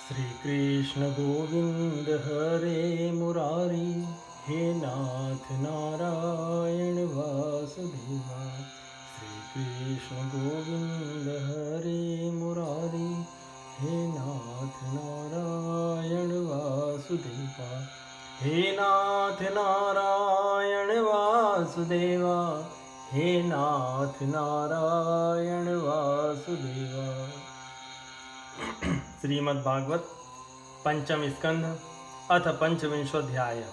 श्री कृष्ण गोविंद हरे मुरारी, हे नाथ नारायण वासुदेवा। श्री कृष्ण गोविंद हरे मुरारी, हे नाथ नारायण वासुदेवा। हे नाथ नारायण वासुदेवा, हे नाथ नारायण वासुदेवा। श्रीमद् भागवत पंचम स्कंध अथ पंचविंशोध्याय।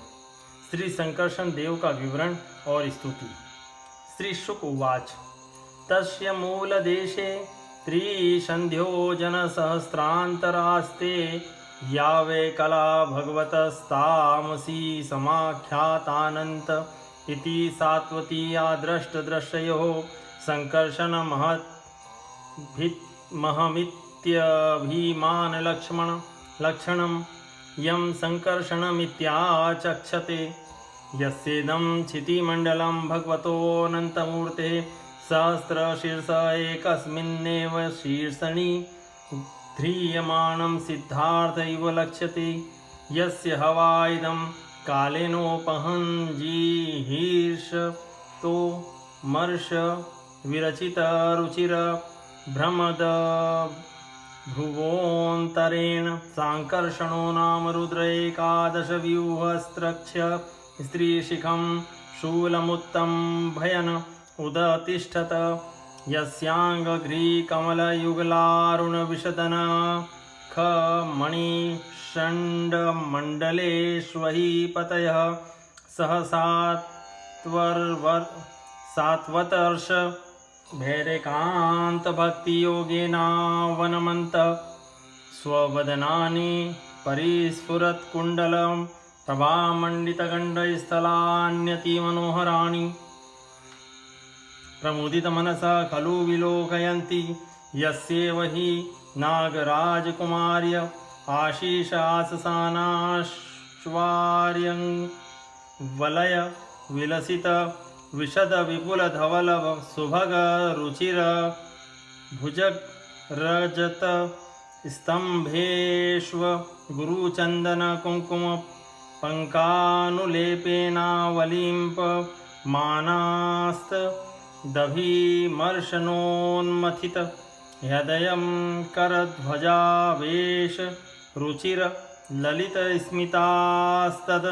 श्री संकर्षण देव का विवरण और स्तुति। श्री शुक उवाच। तस्य मूलदेशे त्रिसन्ध्यो जनसहस्रान्तरास्ते, यावे कला भगवतस्तामसी समाख्यातानन्त इति सात्वतीया दृष्टदृश्ययोः संकर्षण महमित्यभिमानलक्षणं यं संकर्षणमित्याचक्षते। यस्येदं क्षितिमण्डलं भगवतोऽनन्तमूर्तेः सहस्रशीर्ष एकस्मिन्नेव शीर्षणि ध्रियमाणं सिद्धार्थ इव लक्ष्यते। यस्य हवा इदं कालेनोपहं जिहीर्षतो मर्ष विरचित रुचिर भ्रमद भ्रुवोऽन्तरेण सांकर्षणो नाम रुद्र एकादश व्यूहस्त्रक्ष्य स्त्रीशिखं शूलमुत्तं भयन उदतिष्ठत। यस्याङ्घ्रिकमलयुगलारुणविशदन खमणिषण्डमण्डलेष्वहि पतयः सात्वतर्ष भैरेकांत भक्ति योगेनावनमन्त। स्ववदनानि परिस्फुरत् कुण्डलं प्रभामण्डितगण्डस्थलान्यतिमनोहराणि। प्रमुदितमनसा खलु विलोकयन्ति यस्येव हि नागराजकुमार्य आशीषाससानाश्वार्यं वलय विलसित विशद विपुल धवल सुभग रुचिर भुजग रजत स्तंभेष्व गुरुचंदन कुंकुम पंकानुलेपेनावलिंप मानास्त दभिमर्शनोन्मथित हृदयं करध्वजावेश रुचिर ललित स्मितास्तद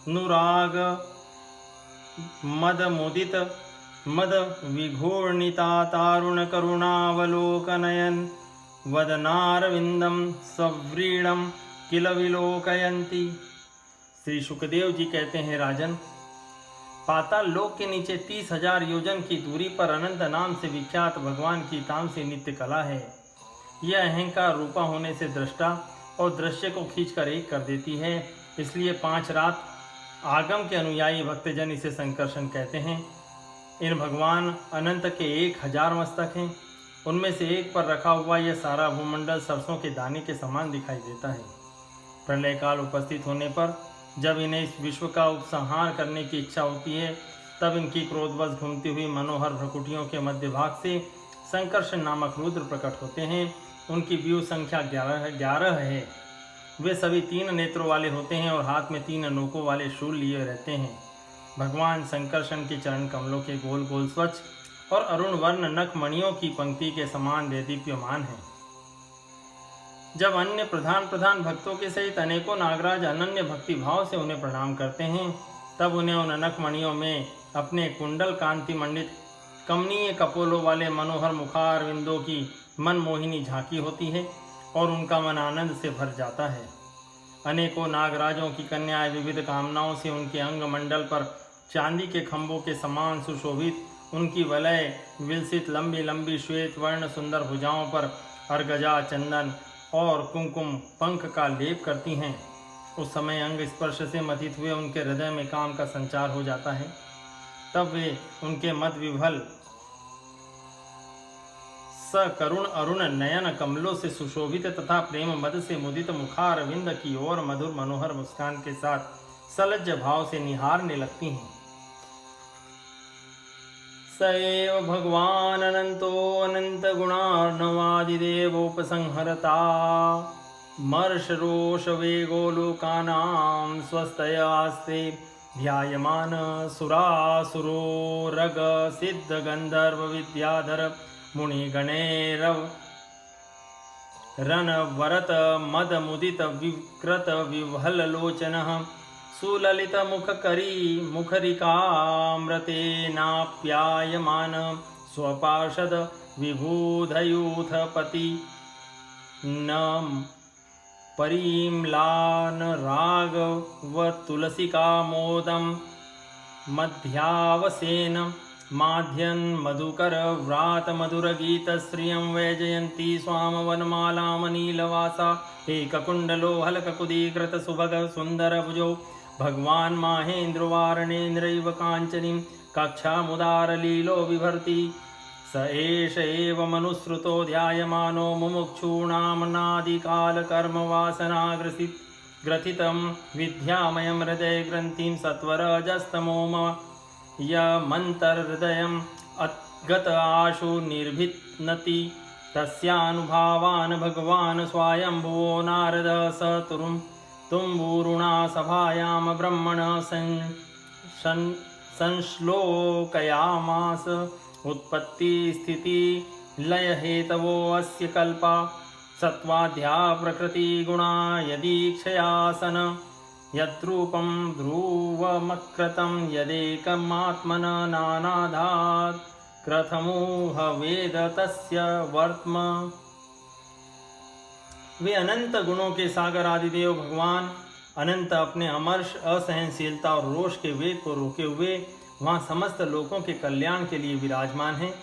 नुराग मद मुदित मद विघूर्णिता तारुण करुणावलोकनयन वदनारविंदम सव्रीणम किल विलोकयन्ति। श्री शुकदेव जी कहते हैं, राजन, पाताल लोक के नीचे 30,000 योजन की दूरी पर अनंत नाम से विख्यात भगवान की तामसी नित्य कला है। यह अहंकार रूपा होने से दृष्टा और दृश्य को खींचकर एक कर देती है। इसलिए 5 रात आगम के अनुयायी भक्तजन इसे संकर्षण कहते हैं। इन भगवान अनंत के 1000 मस्तक हैं। उनमें से एक पर रखा हुआ यह सारा भूमंडल सरसों के दाने के समान दिखाई देता है। प्रलय काल उपस्थित होने पर जब इन्हें इस विश्व का उपसंहार करने की इच्छा होती है, तब इनकी क्रोधवश घूमती हुई मनोहर भ्रकुटियों के मध्य भाग से संकर्षण नामक रुद्र प्रकट होते हैं। उनकी व्यूह संख्या 11 है। वे सभी 3 नेत्रों वाले होते हैं और हाथ में 3 नोकों वाले शूल लिए रहते हैं। भगवान संकर्षण के चरण कमलों के गोल गोल स्वच्छ और अरुण वर्ण नख मणियों की पंक्ति के समान देदीप्यमान हैं। जब अन्य प्रधान भक्तों के सहित अनेकों नागराज अनन्य भक्ति भाव से उन्हें प्रणाम करते हैं, तब उन्हें उन नख मणियों में अपने कुंडल कांति मंडित कमनीय कपोलों वाले मनोहर मुखारविंदों की मनमोहिनी झांकी होती है और उनका मन आनंद से भर जाता है। अनेकों नागराजों की कन्याएं विविध कामनाओं से उनके अंग मंडल पर चांदी के खंभों के समान सुशोभित, उनकी वलय विलसित लंबी लंबी श्वेत वर्ण सुंदर भुजाओं पर अर्गजा चंदन और कुमकुम पंख का लेप करती हैं। उस समय अंग स्पर्श से मथित हुए उनके हृदय में काम का संचार हो जाता है। तब वे उनके मद विभल सकरुण अरुण नयन कमलों से सुशोभित तथा प्रेम मद से मुदित मुखारविंद की ओर मधुर मनोहर मुस्कान के साथ सलज्ज भाव से निहारने लगती हैं। स एव भगवान् अनन्तो अनन्तगुणार्णवादिदेवोपसंहरता मर्षरोषवेगो लोकानां स्वस्तयास्ते ध्यायमान सुरासुरोरग सिद्धगन्धर्वविद्याधर मुनिगणैरव रणवरत मदमुदित विकृत विह्वललोचनः सुललितमुखकरी मुखरिकामृतेनाप्यायमान स्वपार्षद विबुधयूथपति न परिम्लान रागवतुलसिकामोदं मध्यावसेन माध्यन् मधुकर व्रात मधुरगीतश्रियं वैजयन्ती स्वामवनमालामनीलवासा एककुण्डलो हलककुदीकृत सुभग सुन्दरभुजो भगवान् माहेन्द्रवारणेन्द्रैव काञ्चनीं कक्षामुदारलीलो बिभर्ति स एष एव मनुसृतो ध्यायमानो मुमुक्षूणामनादिकालकर्मवासनाग्रथितं विद्यामयं हृदयग्रन्थिं सत्वरजस्तमोम यमन्तर्हृदयम् अद्गत आशु निर्भिन्नति तस्यानुभावान् भगवान् स्वायम्भुवो नारदः स तुम्बूरुणा सभायां ब्रह्मणः संश्लोकयामास उत्पत्ति स्थिति लय हेतवो अस्य कल्पा सत्वाद्या प्रकृति गुणा यदीक्षयासन यद्रूपं ध्रुवमकृतं यदेकमात्मन नानाधात् क्रथमूह वेद तस्य वर्त्म। वे अनंत गुणों के सागर आदिदेव भगवान अनंत अपने अमर्ष असहनशीलता और रोष के वेग को रोके हुए वहाँ समस्त लोकों के कल्याण के लिए विराजमान हैं।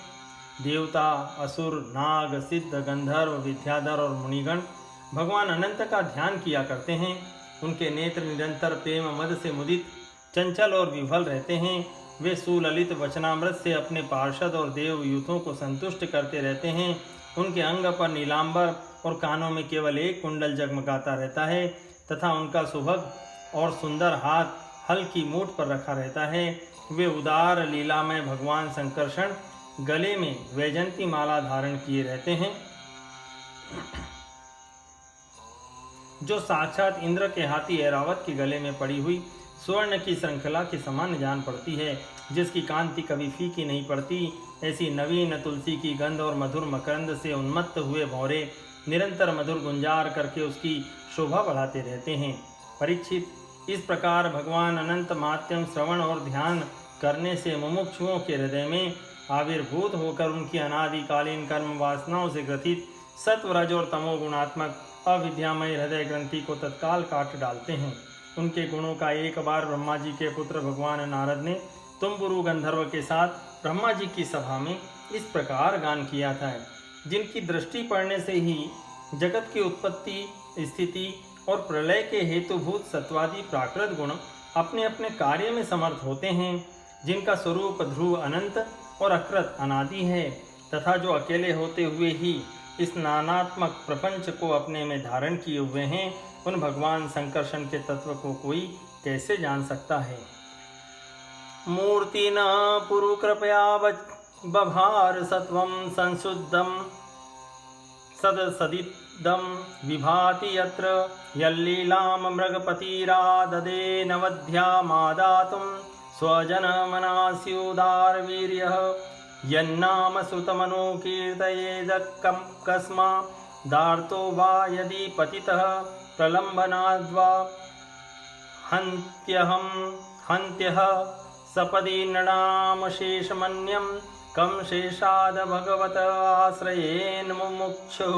देवता, असुर, नाग, सिद्ध, गंधर्व, विद्याधर और मुनिगण भगवान अनंत का ध्यान किया करते हैं। उनके नेत्र निरंतर प्रेम मद से मुदित, चंचल और विफल रहते हैं। वे सुललित वचनामृत से अपने पार्षद और देवयूथों को संतुष्ट करते रहते हैं। उनके अंग पर नीलांबर और कानों में केवल एक कुंडल जगमगाता रहता है तथा उनका सुभग और सुंदर हाथ हल्की मूठ पर रखा रहता है। वे उदार लीलामय भगवान संकर्षण गले में वैजंती माला धारण किए रहते हैं, जो साक्षात इंद्र के हाथी ऐरावत के गले में पड़ी हुई स्वर्ण की श्रृंखला के समान जान पड़ती है, जिसकी कांति कभी फीकी नहीं पड़ती। ऐसी नवीन तुलसी की गंध और मधुर मकरंद से उन्मत्त हुए भौरे निरंतर मधुर गुंजार करके उसकी शोभा बढ़ाते रहते हैं। परीक्षित, इस प्रकार भगवान अनंत माध्यम श्रवण और ध्यान करने से मुमुक्षुओं के हृदय में आविर्भूत होकर उनकी अनादिकालीन कर्म वासनाओं से ग्रथित सत्व, रज और तमो गुणात्मक अविद्यामय हृदय ग्रंथि को तत्काल काट डालते हैं। उनके गुणों का एक बार ब्रह्मा जी के पुत्र भगवान नारद ने तुम्बुरु गंधर्व के साथ ब्रह्मा जी की सभा में इस प्रकार गान किया था, जिनकी दृष्टि पड़ने से ही जगत की उत्पत्ति, स्थिति और प्रलय के हेतुभूत सत्वादि प्राकृत गुण अपने अपने कार्य में समर्थ होते हैं, जिनका स्वरूप ध्रुव अनंत और अकृत अनादि है तथा जो अकेले होते हुए ही इस नानात्मक प्रपंच को अपने में धारण किए हुए हैं, उन भगवान संकर्षण के तत्व को कोई कैसे जान सकता है। मूर्ति न पुरु कृपया बभार सत्वं संशुद्धं सदसदिदं विभाति यत्र यल्लीलां मृगपतिराददे नवध्यामादातुं स्वजनमनास्युदारवीर्यः यन्नाम श्रुतमनो कीर्तयेदकस्मादार्तो वा यदि पतितः प्रलम्बनाद्वा हन्त्यः सपदि नृणामशेषमन्यं कं शेषाद भगवत आश्रयेन मुमुक्षुः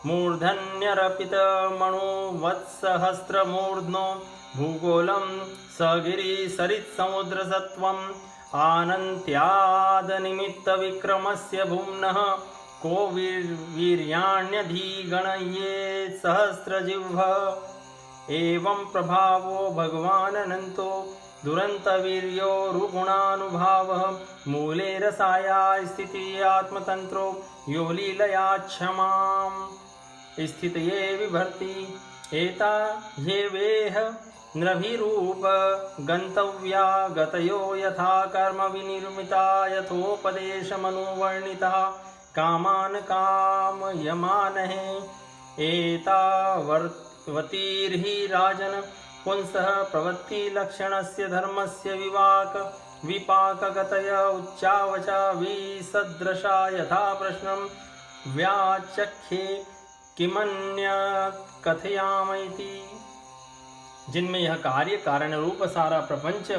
मूर्धन्यरपितमणुवत्सहस्रमूर्ध्नो भूगोलं सगिरिसरित्समुद्रसत्त्वम् आनन्त्यादनिमित्तविक्रमस्य भुम्नः को वीर्याण्यधिगणयेत् सहस्रजिह्वः एवं प्रभावो भगवान् अनन्तो दुरन्तवीर्यो रुगुणानुभावः मूले रसाया स्थितिः आत्मतन्त्रो यो लीलया क्षमां स्थितये बिभर्ति एता ये वेह नृभिरूप गन्तव्या गतयो यथा कर्म विनिर्मिता यथोपदेशमनुवर्णिता कामान् कामयमानहे एतावतीर्हि राजन् पुंसः प्रवृत्तिलक्षणस्य धर्मस्य विपाकगतय उच्चावचा विसदृशा यथा प्रश्नं व्याचख्ये किमन्यत् कथयामइति। जिनमें यह कार्य कारण रूप सारा प्रपंच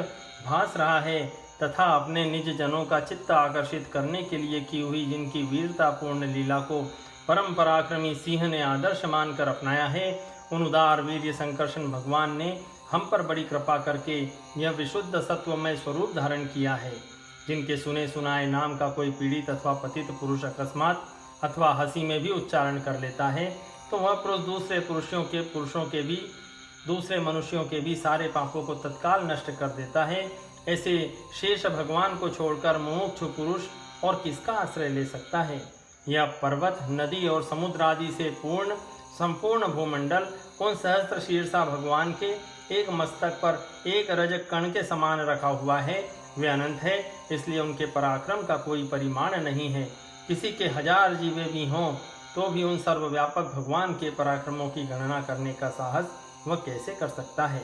भास रहा है तथा अपने निज जनों का चित्त आकर्षित करने के लिए की हुई जिनकी वीरतापूर्ण लीला को परम पराक्रमी सिंह ने आदर्श मानकर अपनाया है, उन उदार वीर्य संकर्षण भगवान ने हम पर बड़ी कृपा करके यह विशुद्ध सत्वमय स्वरूप धारण किया है। जिनके सुने सुनाए नाम का कोई पीड़ित अथवा पतित पुरुष अकस्मात अथवा हंसी में भी उच्चारण कर लेता है तो वह पुरुष दूसरे मनुष्यों के भी सारे पापों को तत्काल नष्ट कर देता है। ऐसे शेष भगवान को छोड़कर मुमुक्षु पुरुष और किसका आश्रय ले सकता है। यह पर्वत, नदी और समुद्र आदि से संपूर्ण भूमंडल उन सहस्त्र शीर्षा भगवान के एक मस्तक पर एक रजक कण के समान रखा हुआ है। वे अनंत है, इसलिए उनके पराक्रम का कोई परिमाण नहीं है। किसी के 1000 जीवे भी हों तो भी उन सर्वव्यापक भगवान के पराक्रमों की गणना करने का साहस वह कैसे कर सकता है।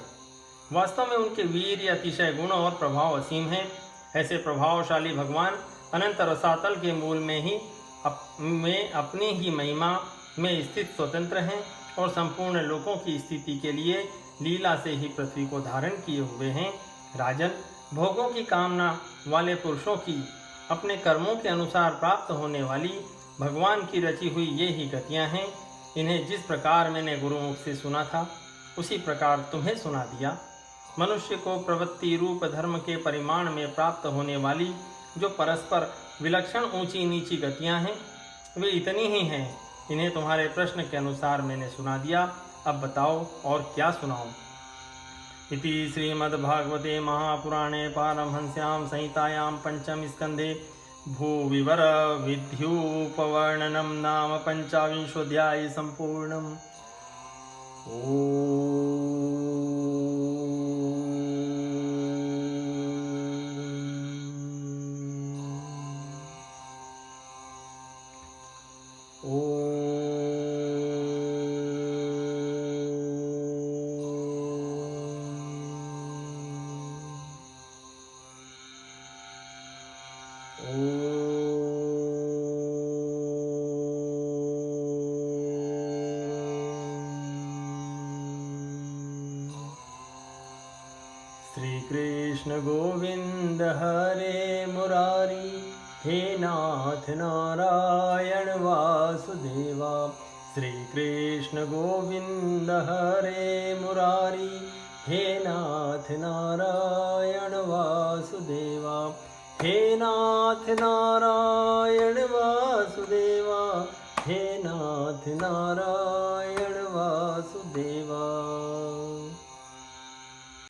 वास्तव में उनके वीर अतिशय गुण और प्रभाव असीम है। ऐसे प्रभावशाली भगवान अनंत रसातल के मूल में अपनी ही महिमा में स्थित स्वतंत्र हैं और संपूर्ण लोकों की स्थिति के लिए लीला से ही पृथ्वी को धारण किए हुए हैं। राजन, भोगों की कामना वाले पुरुषों की अपने कर्मों के अनुसार प्राप्त होने वाली भगवान की रची हुई ये ही गतियां हैं। इन्हें जिस प्रकार मैंने गुरुमुख से सुना था उसी प्रकार तुम्हें सुना दिया। मनुष्य को प्रवृत्ति रूप धर्म के परिमाण में प्राप्त होने वाली जो परस्पर विलक्षण ऊंची नीची गतियां हैं वे इतनी ही हैं। इन्हें तुम्हारे प्रश्न के अनुसार मैंने सुना दिया। अब बताओ और क्या सुनाऊं। इति श्रीमद्भागवते महापुराणे पारमहंस्यां संहितायां पंचम स्कंधे भूविवर विद्युपवर्णनं नाम 25 संपूर्णम्। श्री कृष्ण गोविंद हरे मुरारी, हे नाथ नारायण वासुदेवा। श्री कृष्ण गोविंद हरे मुरारी, हे नाथ नारायण वासुदेवा। हे नाथ नारायण वासुदेवा, हे नाथ नारायण